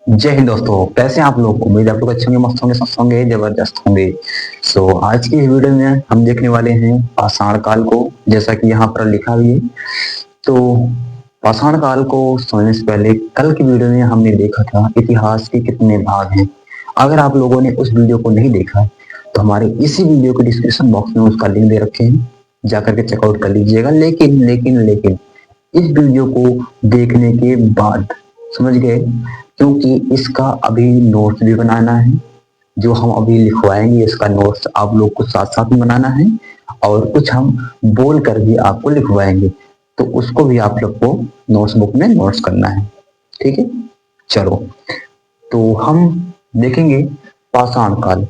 जय हिंद दोस्तों, कैसे हैं आप लोग। उम्मीद है आप लोग अच्छे होंगे, मस्त होंगे, स्वस्थ होंगे, जबरदस्त होंगे। आज की इस वीडियो में हम देखने वाले हैं पाषाण काल को, जैसा कि यहाँ पर लिखा भी है। तो पाषाण काल को समझने से पहले कल की वीडियो में हमने देखा था इतिहास के कितने भाग हैं। अगर आप लोगों ने उस वीडियो को नहीं देखा तो हमारे इसी वीडियो के डिस्क्रिप्शन बॉक्स में उसका लिंक दे रखे हैं, जाकर के चेकआउट कर लीजिएगा। लेकिन लेकिन लेकिन इस वीडियो को देखने के बाद समझ गए, क्योंकि इसका अभी नोट्स भी बनाना है। जो हम अभी लिखवाएंगे इसका नोट्स आप लोग को साथ साथ में बनाना है, और कुछ हम बोल कर भी आपको लिखवाएंगे, तो उसको भी आप लोग को नोट्स बुक में नोट्स करना है। ठीक है, चलो तो हम देखेंगे पाषाण काल।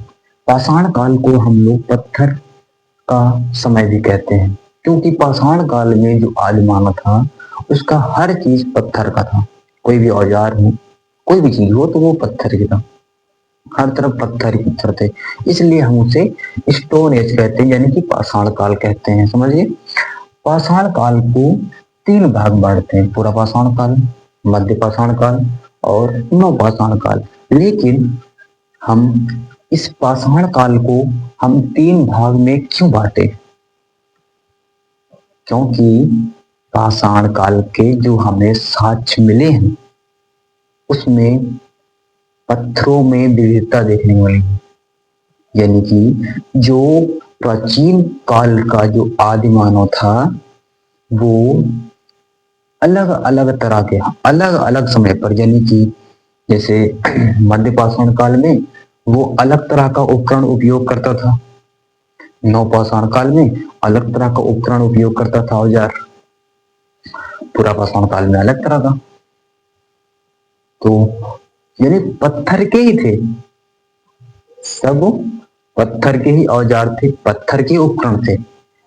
पाषाण काल को हम लोग पत्थर का समय भी कहते हैं, क्योंकि पाषाण काल में जो आदि मानव था उसका हर चीज पत्थर का था। कोई भी औजार हो, कोई भी चीज हो तो वो पत्थर की था। हर तरफ पत्थर ही पत्थर थे, इसलिए हम उसे स्टोन एज कहते हैं, यानी कि पाषाण काल कहते हैं। समझिए, पाषाण काल को तीन भाग बांटते हैं: पूरा पाषाण काल, मध्य पाषाण काल और नव पाषाण काल। लेकिन हम इस पाषाण काल को हम तीन भाग में क्यों बांटे? क्योंकि पाषाण काल के जो हमें साक्ष्य मिले हैं उसमें पत्थरों में विविधता देखने को मिली। यानी कि जो प्राचीन काल का जो आदि मानव था वो अलग अलग तरह के अलग अलग समय पर, यानी कि जैसे मध्य पाषाण काल में वो अलग तरह का उपकरण उपयोग करता था, नव पाषाण काल में अलग तरह का उपकरण उपयोग करता था औजार, पूरा पाषाण काल में अलग तरह का। तो यानी पत्थर के ही थे, सब पत्थर के ही औजार थे, पत्थर के उपकरण थे,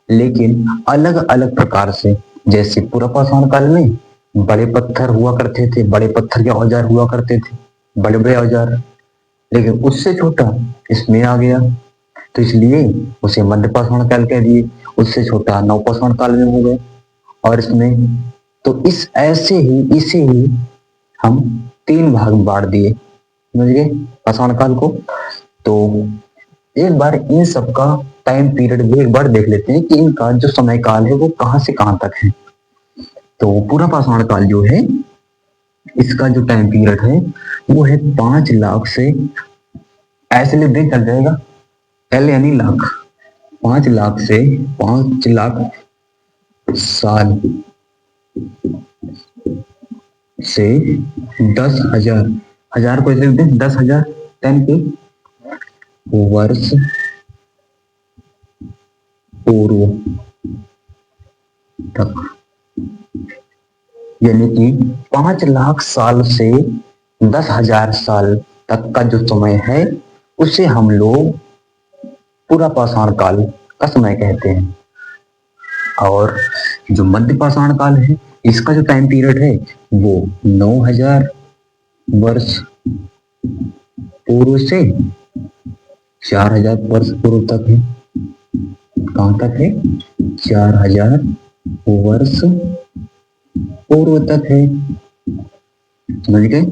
लेकिन अलग अलग प्रकार से। जैसे पूरा पाषाण काल में बड़े पत्थर हुआ करते थे, बड़े पत्थर के औजार हुआ करते थे, बड़े बड़े औजार। लेकिन उससे छोटा इसमें आ गया, तो इसलिए उसे मध्य पाषाण काल कह दिए। उससे छोटा नव पाषाण काल में हो गए, और इसमें तो इसे ही हम तीन भाग में बांट दिए, समझ गए पाषाण काल को। तो एक बार इन सब का टाइम पीरियड भी एक बार देख लेते हैं कि इनका जो समय काल है वो कहां से कहां तक है। तो पूरा पाषाण काल जो है इसका जो टाइम पीरियड है वो है 5 लाख से, ऐसे लिख दें चल जाएगा, एल यानी लाख, 5 लाख से 5 लाख साल से 10,000, हजार को ऐसे लिख दें 10,000 10 के वर्ष पूर्व तक। यानी कि 5 लाख साल से 10,000 साल तक का जो समय है उसे हम लोग पूरा पाषाण काल का समय कहते हैं। और जो मध्य पाषाण काल है इसका जो टाइम पीरियड है वो 9,000 वर्ष पूर्व से 4,000 वर्ष पूर्व तक है। कहां तक है? 4,000 वर्ष पूर्व तक है, समझ गए।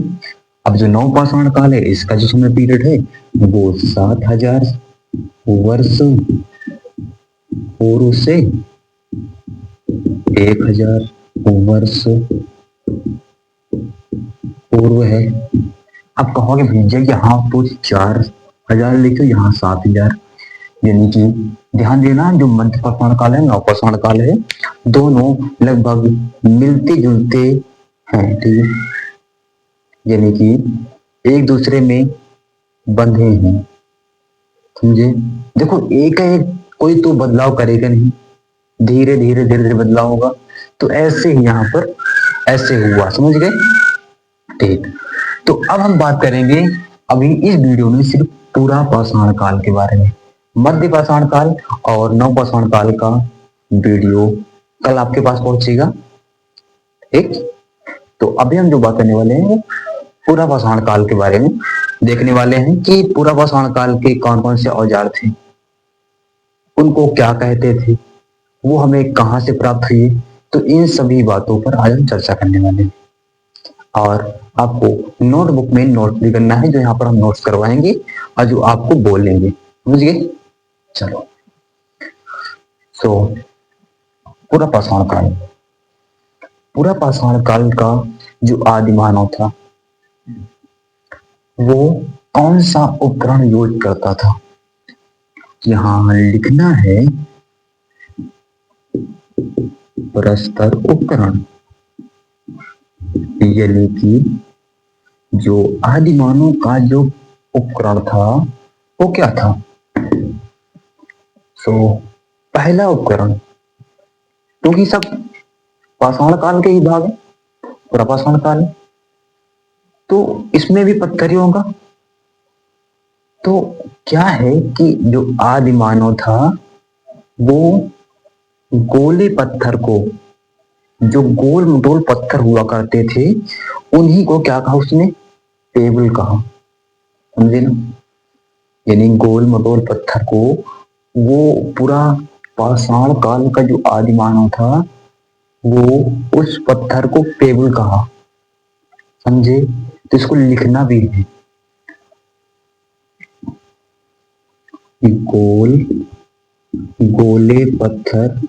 अब जो नव पाषाण काल है इसका जो समय पीरियड है वो 7,000 वर्ष पूर्व से 1,000 वर्ष पूर्व है। अब कहोगे भैया यहाँ तो 4,000 लिखे, यहाँ 7,000, यानी कि ध्यान देना जो मध्य पाषाण काल है नव पाषाण काल है दोनों लगभग मिलते जुलते हैं, ठीक है, यानी कि एक दूसरे में बंधे हैं, समझे। देखो एक कोई तो बदलाव करेगा नहीं, धीरे धीरे धीरे धीरे बदलाव होगा। तो ऐसे ही यहाँ पर ऐसे हुआ, समझ गए। ठीक, तो अब हम बात करेंगे अभी इस वीडियो में सिर्फ पूरा पाषाण काल के बारे में। मध्य पाषाण काल और नव पाषाण काल का वीडियो कल आपके पास पहुंचेगा। ठीक, तो अभी हम जो बात करने वाले हैं वो पूरा पाषाण काल के बारे में देखने वाले हैं कि पूरा पाषाण काल के कौन कौन से औजार थे, उनको क्या कहते थे, वो हमें कहां से प्राप्त हुए। तो इन सभी बातों पर आज हम चर्चा करने वाले हैं। और आपको नोटबुक में नोट भी करना है, जो यहाँ पर हम नोट्स करवाएंगे और जो आपको बोलेंगे, समझ गए। चलो, सो पूरा पाषाण काल, पूरा पाषाण काल का जो आदि मानव था वो कौन सा उपकरण यूज करता था। यहां लिखना है परस्पर उपकरण, यानी कि जो आदि मानव का जो उपकरण था वो क्या था। सो पहला उपकरण, क्योंकि सब पाषाण काल के ही भाग है, पूरा पाषाण काल है, तो इसमें भी पत्थर ही होगा। तो क्या है कि जो आदि मानव था वो गोले पत्थर को, जो गोल मटोल पत्थर हुआ करते थे उन्हीं को क्या कहा उसने, पेबल कहा, समझे ना। यानी गोल मटोल पत्थर को वो पूरा पाषाण काल का जो आदि मानव था वो उस पत्थर को पेबल कहा, समझे। तो इसको लिखना भी है, गोल गोले पत्थर,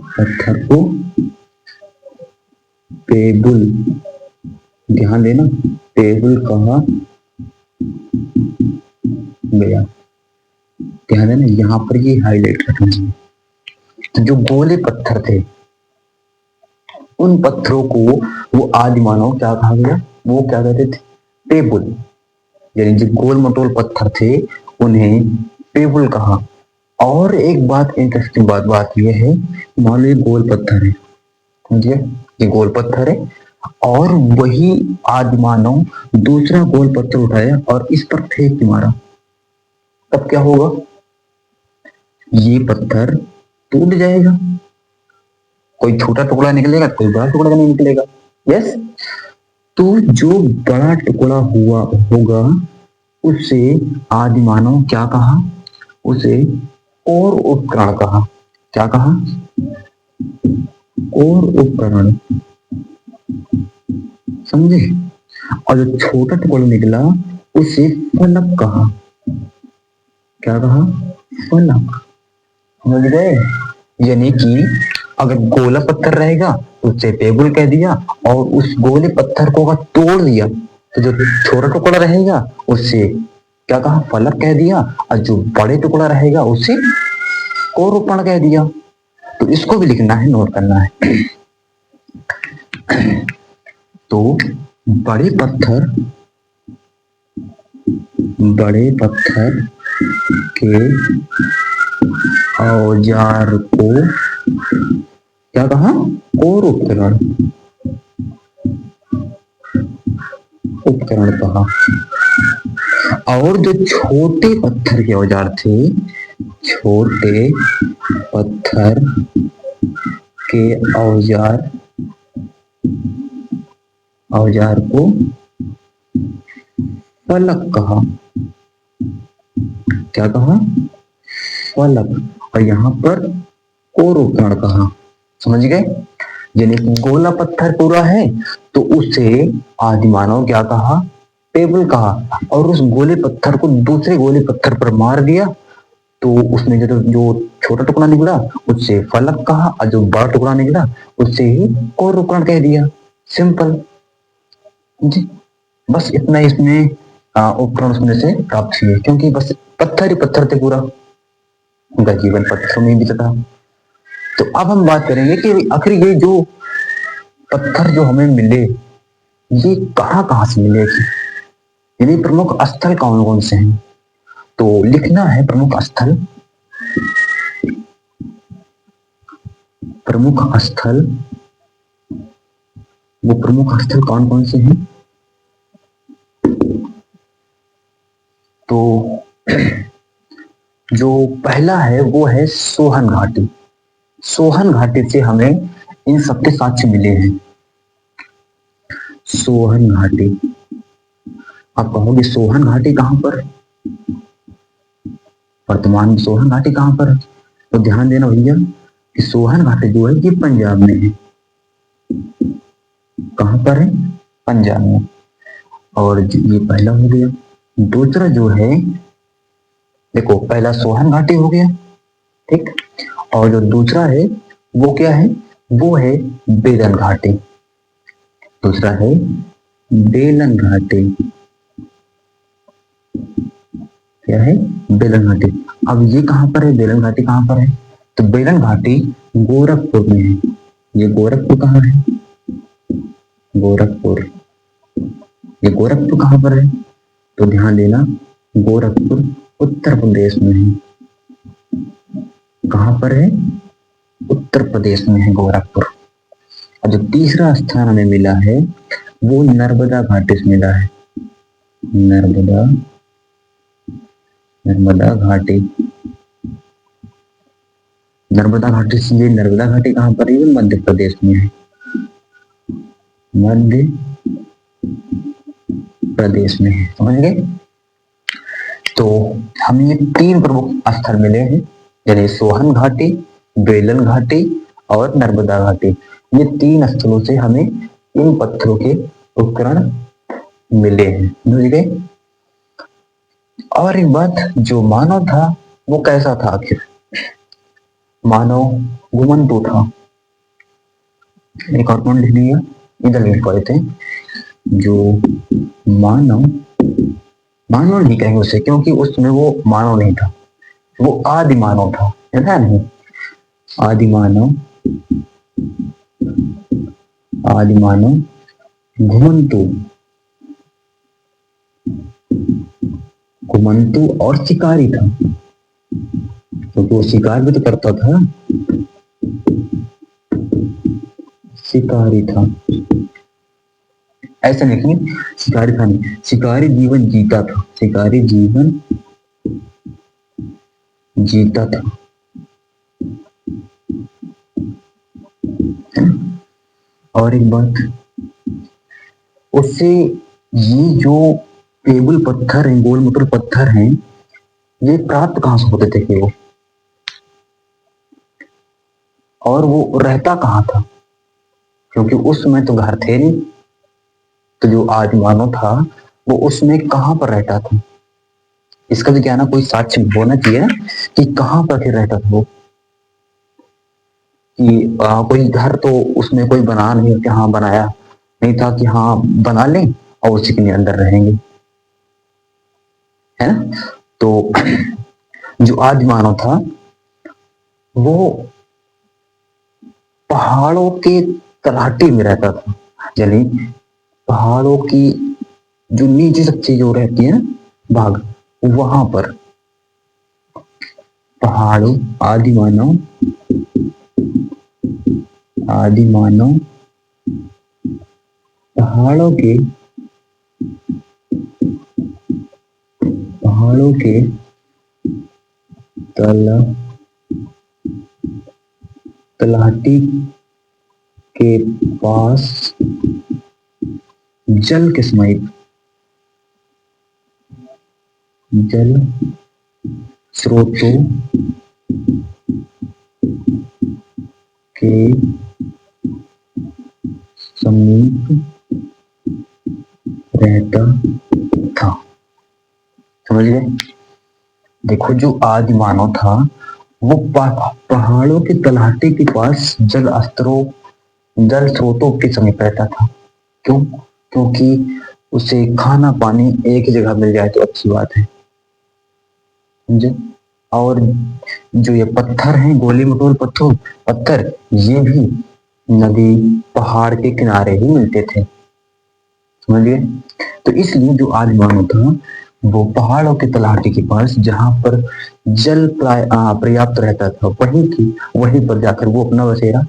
पत्थर को पेबल, ध्यान देना, पेबल कहा गया, ध्यान देना, यहां पर ये हाईलाइट रखना है। तो जो गोले पत्थर थे उन पत्थरों को वो आदि मानव क्या कहा गया, वो क्या कहते थे, पेबल। यानी जो गोल मटोल पत्थर थे उन्हें पेबल कहा। और एक बात इंटरेस्टिंग बात यह है, मान लो ये गोल पत्थर है, समझिए, ये गोल पत्थर है और वही आदि मानव दूसरा गोल पत्थर उठाया और इस पर फेंक मारा, तब क्या होगा, ये पत्थर टूट जाएगा, कोई छोटा टुकड़ा निकलेगा, कोई बड़ा टुकड़ा नहीं निकलेगा। यस, तो जो बड़ा टुकड़ा हुआ होगा उसे आदि मानव क्या कहा, उसे और उपकरण कहा, क्या कहा, और उपकरण, समझे। और जो छोटा टुकड़ा निकला उसे फलक कहा, क्या कहा, फलक, समझ गए। यानी कि अगर गोला पत्थर रहेगा तो उसे पेबल कह दिया, और उस गोले पत्थर को अगर तोड़ दिया तो जो छोटा टुकड़ा रहेगा उससे क्या कहा, फलक कह दिया, और जो बड़े टुकड़ा रहेगा उसे कोरोपण कह दिया। तो इसको भी लिखना है, नोट करना है। तो बड़े पत्थर के औजार को क्या कहा, और उपकरण कहा। और जो छोटे पत्थर के औजार थे, छोटे पत्थर के औजार को फलक कहा, क्या कहा, फलक, और यहां पर और उपकरण कहा, समझ गए। यानी गोला पत्थर पूरा है तो उसे आदि मानव क्या कहा, पेबल कहा, और उस गोले पत्थर को दूसरे गोले पत्थर पर मार दिया तो उसमें जो छोटा टुकड़ा निकला उससे फलक कहा, और जो बड़ा टुकड़ा निकला उससे ही और उपकरण कह दिया। सिंपल जी, बस इतना इसमें उपकरण उसमें से प्राप्त हुए, क्योंकि बस पत्थर ही पत्थर थे, पूरा उनका जीवन पत्थरों में बीता था। तो अब हम बात करेंगे कि आखिर ये जो पत्थर जो हमें मिले ये कहाँ कहाँ से मिले, यानी प्रमुख स्थल कौन कौन से हैं। तो लिखना है प्रमुख स्थल, प्रमुख स्थल, वो प्रमुख स्थल कौन कौन से हैं। तो जो पहला है वो है सोहन घाटी। सोहन घाटी से हमें इन सबके साक्ष्य मिले हैं। सोहन घाटी, आप कहोगे सोहन घाटी कहां पर, वर्तमान में सोहन घाटी कहां पर है। तो ध्यान देना भैया कि सोहन घाटी जो है ये पंजाब में है। कहां पर है, पंजाब में। और ये पहला हो गया। दूसरा जो है, देखो पहला सोहन घाटी हो गया, ठीक। और जो दूसरा है वो क्या है, वो है बेलन घाटी। दूसरा है बेलन घाटी। क्या है, बेलन घाटी। अब ये कहां पर है, बेलन घाटी कहां पर है, तो बेलन घाटी गोरखपुर में है। ये गोरखपुर कहाँ है, गोरखपुर। ये गोरखपुर कहां पर है, तो ध्यान देना, गोरखपुर उत्तर प्रदेश में है। कहां पर है, उत्तर प्रदेश में है गोरखपुर। और जो तीसरा स्थान हमें मिला है वो नर्मदा घाटी से मिला है। नर्मदा घाटी। नर्मदा घाटी से, ये नर्मदा घाटी कहां पर है, मध्य प्रदेश में है। मध्य प्रदेश में है, समझ गए। तो हमें ये 3 प्रमुख स्थल मिले हैं, यानी सोहन घाटी, बेलन घाटी और नर्मदा घाटी। ये 3 स्थलों से हमें इन पत्थरों के उपकरण मिले हैं, समझ गए। और एक बात, जो मानव था वो कैसा था आखिर, मानव घुमंतु था। एक और पॉइंट लिख लिया, इधर लिख पड़े थे। जो मानव नहीं कहेंगे उसे, क्योंकि उसमें वो मानव नहीं था, वो आदि मानव था, है ना, नहीं, आदि मानव घुमंतु और शिकारी था, क्योंकि वो शिकार भी तो करता था, शिकारी था। ऐसा नहीं, शिकारी था नहीं, शिकारी जीवन जीता था, शिकारी जीवन जीता था। और एक बात, उससे ये जो टेबल पत्थर हैं, गोल मोटर पत्थर हैं, ये प्राप्त कहां से होते थे वो, और वो रहता कहां था, क्योंकि उस समय तो घर थे नहीं। तो जो आदि मानव था वो उसमें कहां पर रहता था, इसका भी क्या ना कोई साक्ष्य होना चाहिए कि कहां पर फिर रहता था वो, कि कोई घर तो उसमें कोई बना नहीं कि हाँ बनाया नहीं था कि हाँ बना लें और उसी के अंदर रहेंगे, है ना। तो जो आदि मानव था वो पहाड़ों के तलहटी में रहता था, यानी पहाड़ों की जो नीचे सबसे जो रहती है भाग, वहां पर पहाड़ों, आदि मानव पहाड़ों के तलहटी के पास जल के समीप, जल स्रोतों के समीप रहता था, समझ गए। देखो जो आदि मानव था वो पहाड़ों के तलहटी के पास जल स्रोतों के समीप रहता था। क्यों, क्योंकि उसे खाना पानी एक ही जगह मिल जाए तो अच्छी बात है, समझे। और जो ये पत्थर हैं, गोली मटोल पत्थर, ये भी नदी पहाड़ के किनारे ही मिलते थे, समझिए। तो इसलिए जो आदि मानव था वो पहाड़ों के तलहटी के पास जहां पर जल पर्याप्त रहता था वहीं पर जाकर वो अपना बसेरा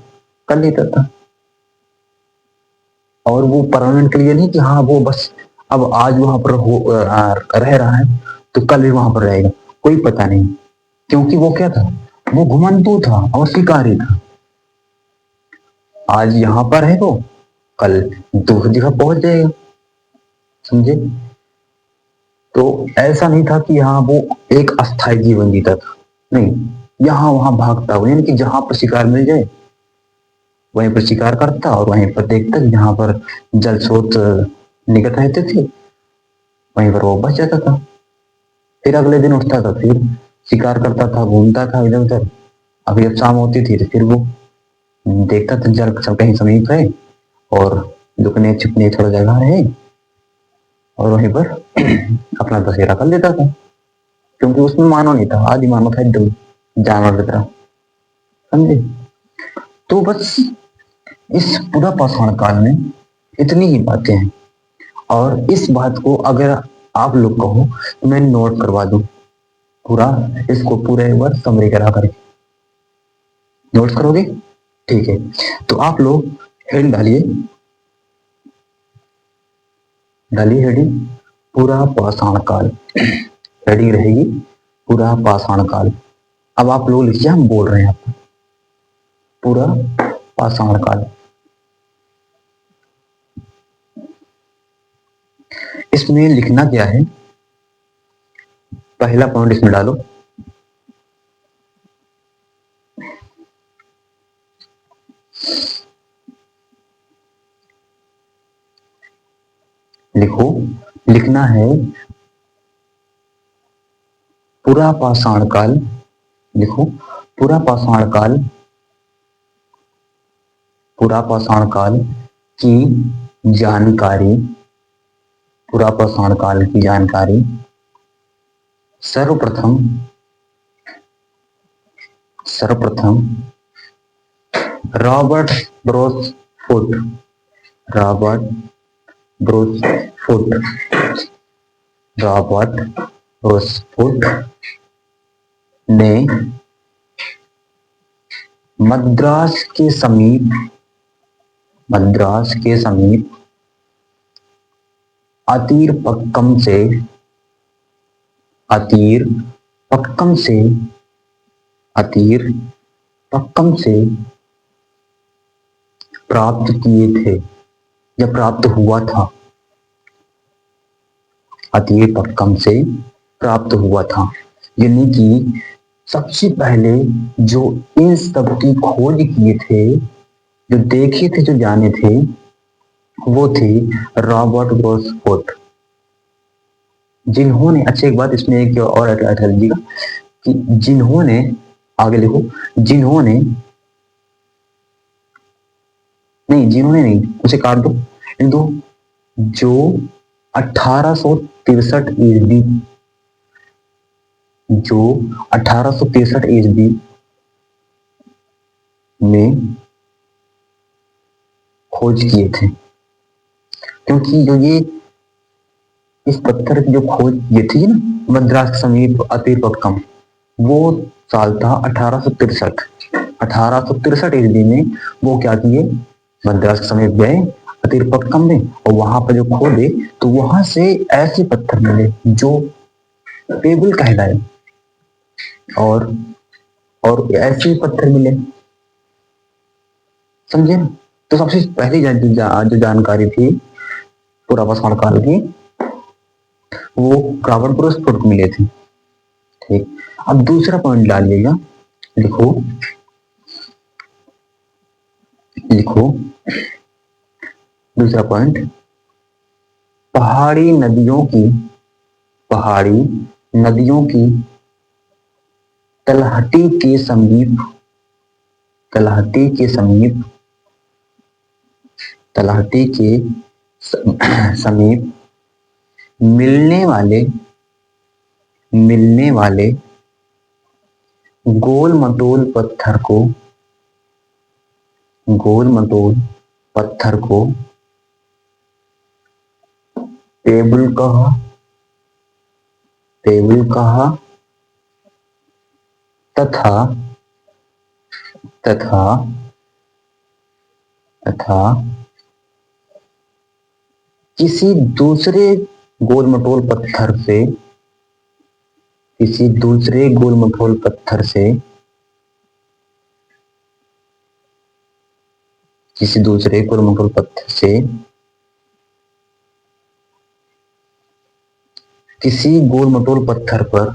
कर लेता था। और वो परमानेंट के लिए नहीं कि हाँ वो बस अब आज वहां पर रह रहा है तो कल भी वहां पर रहेगा, कोई पता नहीं। क्योंकि वो क्या था, वो घुमंतु था और शिकारी था। आज यहां पर है वो, कल दूसरी जगह पहुंच जाएगा, समझे। तो ऐसा नहीं था कि हाँ वो एक अस्थायी जीवन जीता था, नहीं, यहां वहां भागता हुआ, यानी कि जहां पर शिकार मिल जाए वहीं पर शिकार करता और वहीं पर देखता कि जहां पर जल स्रोत निकट रहते थे वहीं पर वो बच जाता था। फिर अगले दिन उठता था, फिर शिकार करता था, घूमता था इधर उधर। अभी जब शाम होती थी तो फिर वो देखता था जल सब कहीं समीप है और लुकने छिपने थोड़ा जगह है और वहीं पर अपना बसेरा कर लेता था, क्योंकि उसमें मानव नहीं था, आदि मानव था एकदम जानवर की तरह। समझे? तो बस इस पूरा पाषाण काल में इतनी ही बातें हैं और इस बात को अगर आप लोग कहो तो मैं नोट करवा दूं पूरा, इसको पूरे एक बार समरी करा करके नोट्स करोगे? ठीक है, तो आप लोग हेड डालिए, हेडिंग पूरा पाषाण काल। हेडिंग रहेगी पूरा पाषाण काल। अब आप लोग लिखिए, हम बोल रहे हैं आपको पूरा पाषाण काल। इसमें लिखना क्या है? पहला पॉइंट इसमें डालो, लिखो, लिखना है पूरा पाषाण काल। लिखो पूरा पाषाण काल, पूरा पाषाण काल की जानकारी, पूरा पाषाण काल की जानकारी सर्वप्रथम रॉबर्ट ब्रोसफुट, रॉबर्ट ब्रोसफुट, रॉबर्ट ब्रोसफुट ने मद्रास के समीप, मद्रास के समीप अतीरपक्कम से, अतीरपक्कम से, अतीरपक्कम से प्राप्त किए थे या प्राप्त हुआ था, अतीरपक्कम से प्राप्त हुआ था। यानी कि सबसे पहले जो इन सब की खोज किए थे, जो देखे थे, जो जाने थे, वो थे रॉबर्ट ब्रोसफुट, जिन्होंने, अच्छा एक बात इसमें एक और ऐड कर लीजिएगा कि जिन्होंने, आगे लिखो, जिन्होंने नहीं, जिन्होंने नहीं, उसे काट दो, इन दो, जो 1863 ईस्वी, जो 1863 ईस्वी में खोज किए थे। क्योंककि जो ये इस पत्थर की जो खोज ये थी ना, मद्रास के समीप अतीरपक्कम, वो साल था 1863। 1863 ईस्वी में वो क्या किए, मद्रास के समीप गए अतीरपक्कम में और वहां पर जो खोदे तो वहां से ऐसे पत्थर मिले जो पेबल कहलाए, और ऐसे पत्थर मिले। समझे ना? तो सबसे पहली जो जानकारी थी पूरा पाषाण काल की, वो रॉबर्ट ब्रोसफुट को मिले थे। ठीक, अब दूसरा पॉइंट डालिएगा, लिखो, लिखो दूसरा पॉइंट, पहाड़ी नदियों की, पहाड़ी नदियों की तलहटी के समीप, तलहटी के समीप, तलहटी के समीप मिलने वाले, मिलने वाले गोल मटोल पत्थर को, गोल मटोल पत्थर को पेबल कहा, पेबल कहा, तथा तथा तथा किसी दूसरे गोल मटोल पत्थर से, किसी दूसरे गोल मटोल पत्थर से, किसी दूसरे गोल मटोल पत्थर से किसी गोल मटोल पत्थर पर,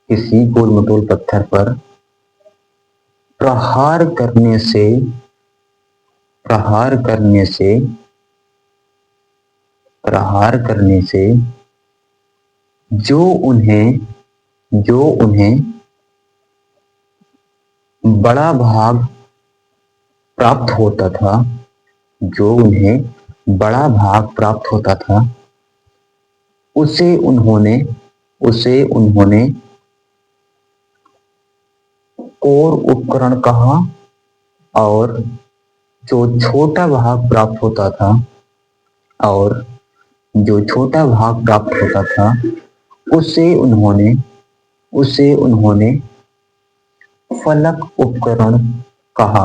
किसी गोल मटोल पत्थर पर प्रहार करने से, प्रहार करने से जो उन्हें बड़ा भाग प्राप्त होता था, जो उन्हें बड़ा भाग प्राप्त होता था, उसे उन्होंने कोर उपकरण कहा, और जो छोटा भाग प्राप्त होता था उसे उन्होंने फलक उपकरण कहा।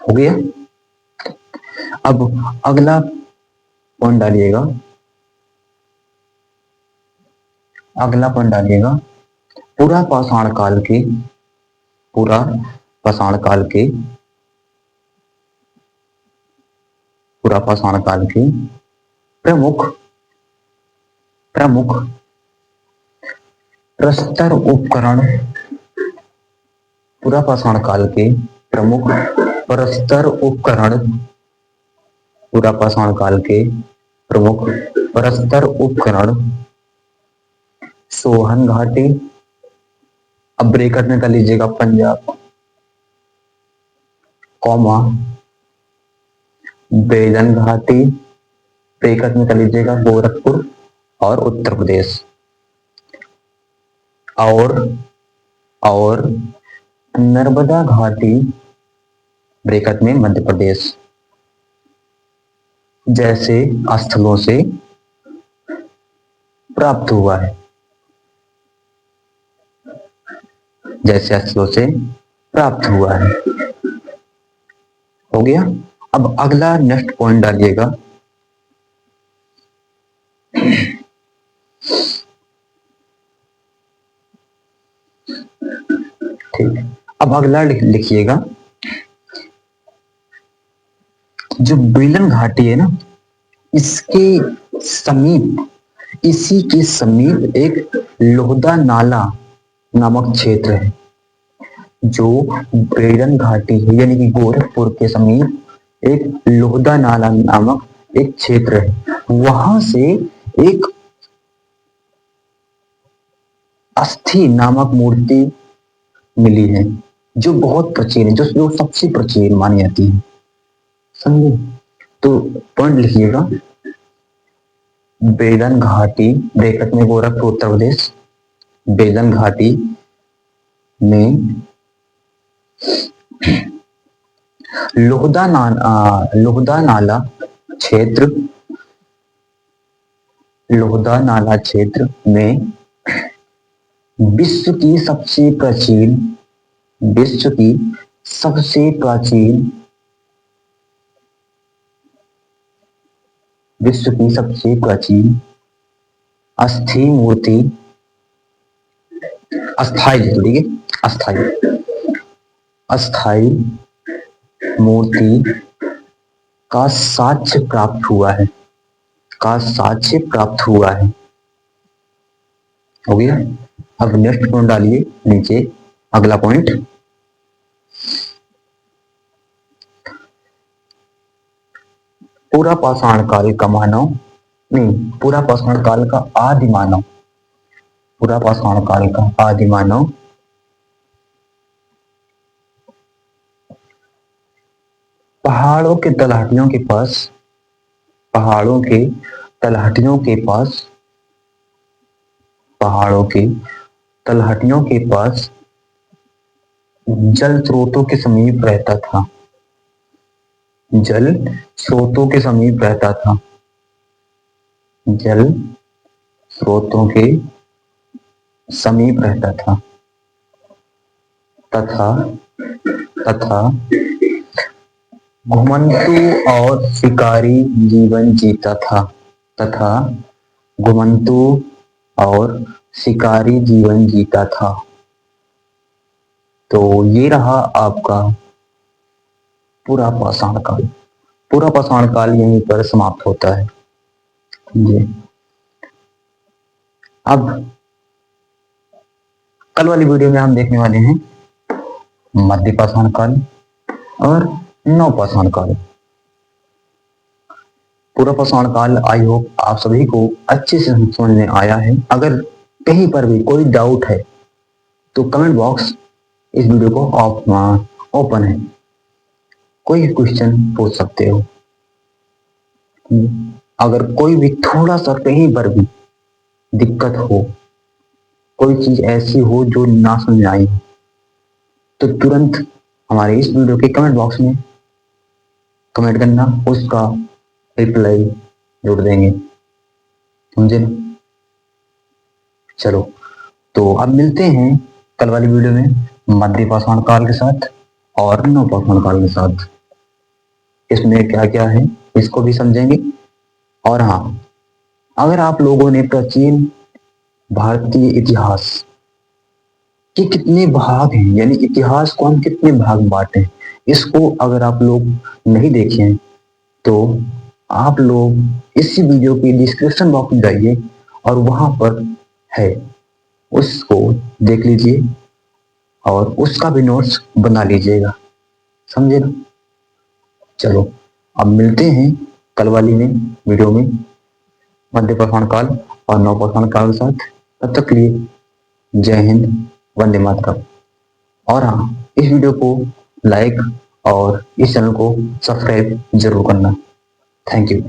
हो गया। अब अगला पॉइंट डालिएगा। पूरा पाषाण काल के प्रमुख प्रस्तर उपकरण, पूरा पाषाण काल के प्रमुख प्रस्तर उपकरण सोहन घाटी, अब ब्रैकेट में कर लीजिएगा पंजाब, कॉमा बेलन घाटी, ब्रैकेट में कर लीजिएगा गोरखपुर और उत्तर प्रदेश, और नर्मदा घाटी, ब्रैकेट में मध्य प्रदेश, जैसे स्थलों से प्राप्त हुआ है। हो गया। अब अगला नेक्स्ट पॉइंट डालिएगा। ठीक, अब अगला लिखिएगा। जो बेलन घाटी है ना, इसी के समीप एक लोहदा नाला नामक क्षेत्र है। जो बेलन घाटी है यानी कि गोरखपुर के समीप एक लोहदा नाला नामक एक क्षेत्र है, वहां से एक अस्थि नामक मूर्ति मिली है, जो बहुत प्राचीन है, जो सबसे प्राचीन मानी जाती है। समझे? तो पॉइंट लिखिएगा, बेलन घाटी, ब्रैकेट में गोरखपुर उत्तर प्रदेश, बेलन घाटी में लोहदा नाला क्षेत्र में विश्व की सबसे प्राचीन अस्थि मूर्ति, अस्थाई मूर्ति का साक्ष्य प्राप्त हुआ है। हो गया। अब नेक्स्ट पॉइंट डालिए नीचे, अगला पॉइंट, पूरा पाषाण काल का आदि मानव पहाड़ों के तलहटियों के पास जल स्रोतों के समीप रहता था। तथा घुमंतू और शिकारी जीवन जीता था। तो ये रहा आपका पूरा पाषाण काल यहीं पर समाप्त होता है। ये अब कल वाली वीडियो में हम देखने वाले हैं मध्य पाषाण काल और नव पाषाण काल। पूरा पाषाण काल आई होप आप सभी को अच्छे से समझ में आया है। अगर कहीं पर भी कोई डाउट है तो कमेंट बॉक्स इस वीडियो को ओपन है, कोई क्वेश्चन पूछ सकते हो। अगर कोई भी थोड़ा सा कहीं पर भी दिक्कत हो, कोई चीज ऐसी हो जो ना समझ आई हो, तो तुरंत हमारे इस वीडियो के कमेंट बॉक्स में कमेंट करना, उसका रिप्लाई जोड़ देंगे, समझे ना। चलो तो अब मिलते हैं कल वाली वीडियो में मध्य पाषाण काल के साथ और नव पाषाण काल के साथ। इसमें क्या क्या है इसको भी समझेंगे। और हाँ, अगर आप लोगों ने प्राचीन भारतीय इतिहास के कितने भाग हैं, यानी इतिहास को हम कितने भाग बांटे हैं, इसको अगर आप लोग नहीं देखे हैं तो आप लोग इसी वीडियो के डिस्क्रिप्शन बॉक्स में जाइए और वहां पर है, उसको देख लीजिए और उसका भी नोट्स बना लीजिएगा, समझे ना। चलो अब मिलते हैं कल वाली में वीडियो में मध्य पाषाण काल और नव पाषाण काल के साथ। तब तक के लिए जय हिंद, वंदे मातरम। और हाँ, इस वीडियो को लाइक और इस चैनल को सब्सक्राइब जरूर करना। Thank you.